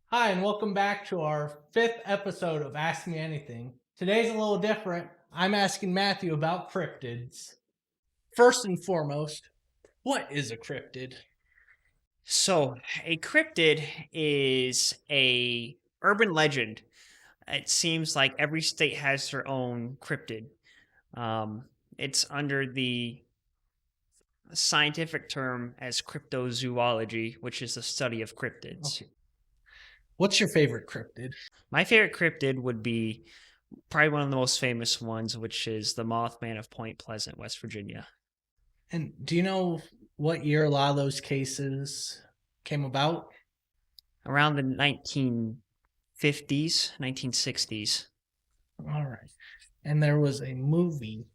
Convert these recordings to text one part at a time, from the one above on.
Hi, and welcome back to our fifth episode of Ask Me Anything. Today's a little different. I'm asking Matthew about cryptids. First and foremost, what is a cryptid? So, a cryptid is a urban legend. It seems like every state has their own cryptid. It's under the scientific term as cryptozoology, which is the study of cryptids. Okay. What's your favorite cryptid? My favorite cryptid would be probably one of the most famous ones, which is the Mothman of Point Pleasant, West Virginia. And do you know what year a lot of those cases came about? Around the 1950s, 1960s. All right. And there was a movie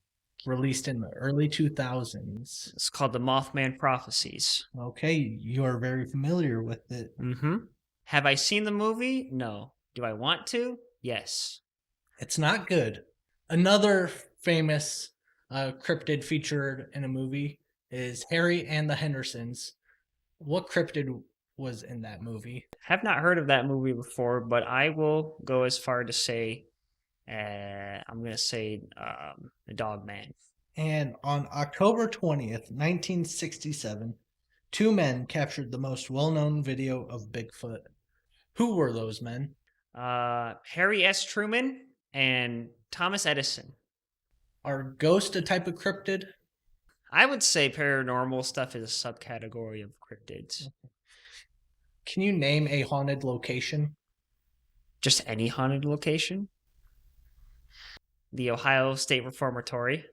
released in the early 2000s. It's called the Mothman Prophecies. Okay, you're very familiar with it. Mm-hmm. Have I seen the movie? No. Do I want to? Yes. It's not good. Another famous cryptid featured in a movie is Harry and the Hendersons. What cryptid was in that movie? Have not heard of that movie before, but I will go as far to say, I'm going to say the Dog Man. And on October 20th, 1967, two men captured the most well known video of Bigfoot. Who were those men? Harry S. Truman and Thomas Edison. Are ghosts a type of cryptid? I would say paranormal stuff is a subcategory of cryptids. Can you name a haunted location? Just any haunted location. The Ohio State Reformatory,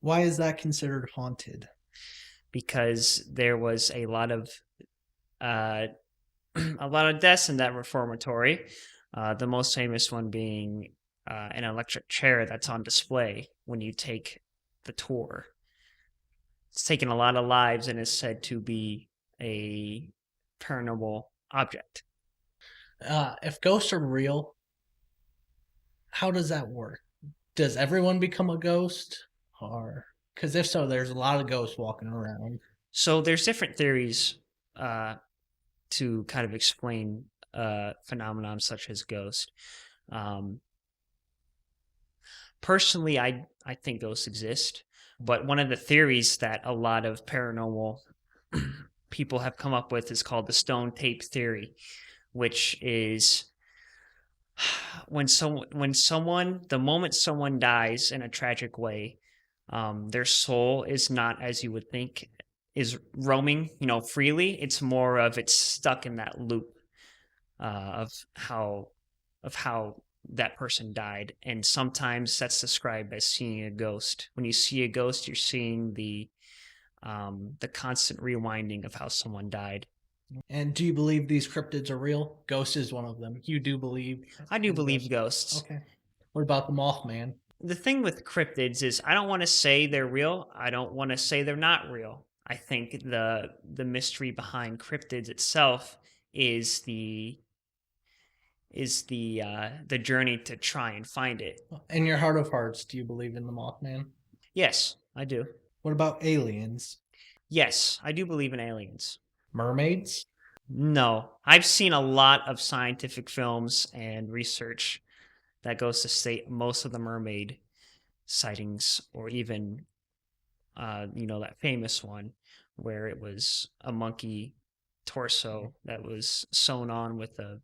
Why is that considered haunted? because there was a lot of uh, a lot of deaths in that reformatory. The most famous one being an electric chair that's on display when you take the tour. It's taken a lot of lives and is said to be a paranormal object. If ghosts are real, how does that work? Does everyone become a ghost? Or because if so, there's a lot of ghosts walking around. So there's different theories uh, to kind of explain phenomenon such as ghost. Um, Personally, I think ghosts exist, but one of the theories that a lot of paranormal people have come up with is called the stone tape theory, which is when someone the moment someone dies in a tragic way, their soul is not as you would think is roaming, freely. It's more of it's stuck in that loop of how that person died, and sometimes that's described as seeing a ghost. When you see a ghost, you're seeing the constant rewinding of how someone died. And do you believe these cryptids are real? Ghost is one of them. You do believe I do in believe ghosts? ghosts. Okay. What about the Mothman? The thing with cryptids is I don't want to say they're real. I don't want to say they're not real. I think the mystery behind cryptids itself is the journey to try and find it. In your heart of hearts, do you believe in the Mothman? Yes, I do. What about aliens? Yes, I do believe in aliens. Mermaids? No, I've seen a lot of scientific films and research that goes to state most of the mermaid sightings, or even, that famous one where it was a monkey torso that was sewn on with a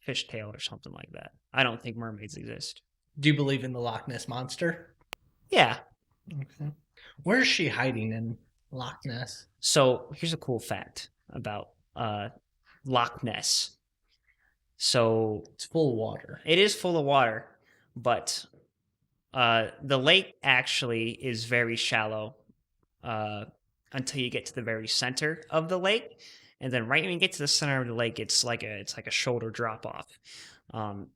fishtail or something like that. I don't think mermaids exist. Do you believe in the Loch Ness Monster? Yeah. Okay. Where is she hiding in Loch Ness? So here's a cool fact about Loch Ness. So It's full of water. it is full of water, but the lake actually is very shallow uh, until you get to the very center of the lake, and then right when you get to the center of the lake, it's like a shoulder drop off.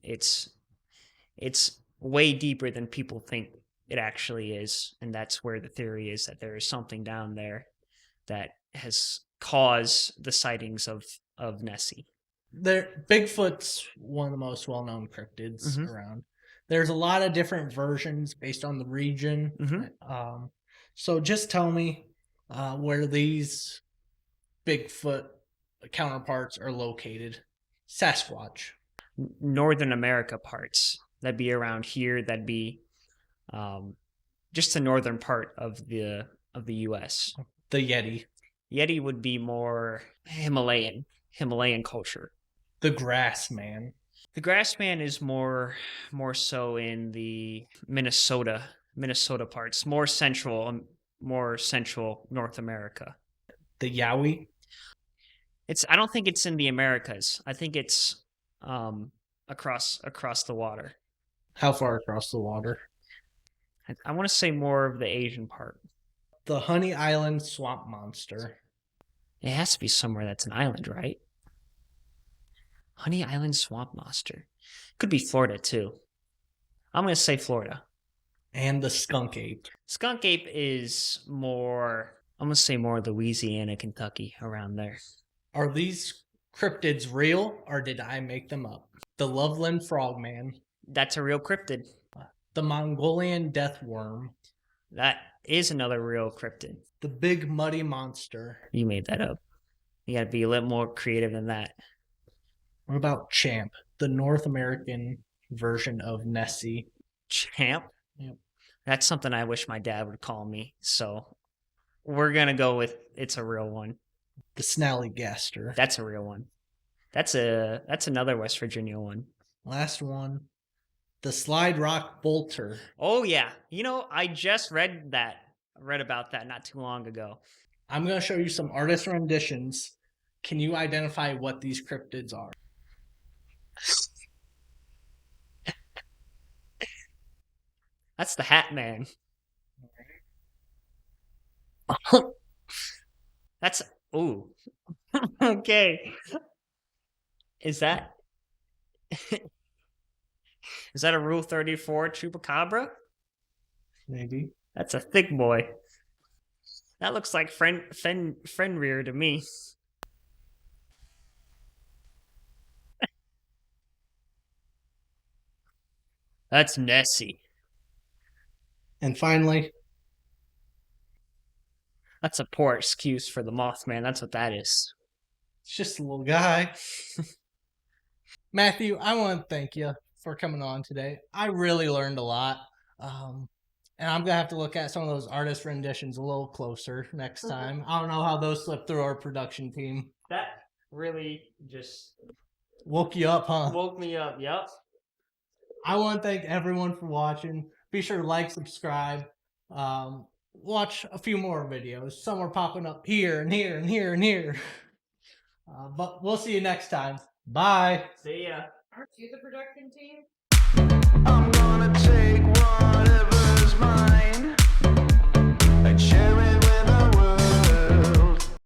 It's way deeper than people think it actually is, and that's where the theory is that there is something down there that has caused the sightings of Nessie. Bigfoot's one of the most well-known cryptids Mm-hmm. around. There's a lot of different versions based on the region. Mm-hmm. So just tell me where these Bigfoot counterparts are located. Sasquatch. Northern America parts. That'd be around here. That'd be just the northern part of the U.S. The Yeti. Yeti would be more Himalayan culture. The Grass Man. The Grass Man is more so in the Minnesota parts, more central North America. The Yowie. I don't think it's in the Americas. I think it's across the water. How far across the water? I want to say more of the Asian part. The Honey Island Swamp Monster. It has to be somewhere that's an island, right? Honey Island Swamp Monster. Could be Florida too. I'm going to say Florida. And the Skunk Ape. Skunk Ape is more, I'm going to say more Louisiana, Kentucky, around there. Are these cryptids real, or did I make them up? The Loveland Frogman. That's a real cryptid. The Mongolian Death Worm. That is another real cryptid. The Big Muddy Monster. You made that up. You got to be a little more creative than that. What about Champ, the North American version of Nessie? Champ? Yep. That's something I wish my dad would call me. So we're going to go with it's a real one. The Snallygaster. That's a real one. That's another West Virginia one. Last one. The Slide Rock Bolter. Oh yeah. I just read about that not too long ago. I'm going to show you some artist renditions. Can you identify what these cryptids are? That's the Hat Man. That's ooh. Okay. Is that a Rule 34 Chupacabra? Maybe. That's a thick boy. That looks like Fenrir to me. That's Nessie. And finally, that's a poor excuse for the Mothman. That's what that is. It's just a little guy. Matthew, I want to thank you for coming on today. I really learned a lot. And I'm going to have to look at some of those artist renditions a little closer next time. I don't know how those slipped through our production team. That really just woke you up, huh? Woke me up, yep. I want to thank everyone for watching. Be sure to like, subscribe, watch a few more videos. Some are popping up here and here and here and here. But we'll see you next time. Bye. See ya. Aren't you the production team? I'm gonna take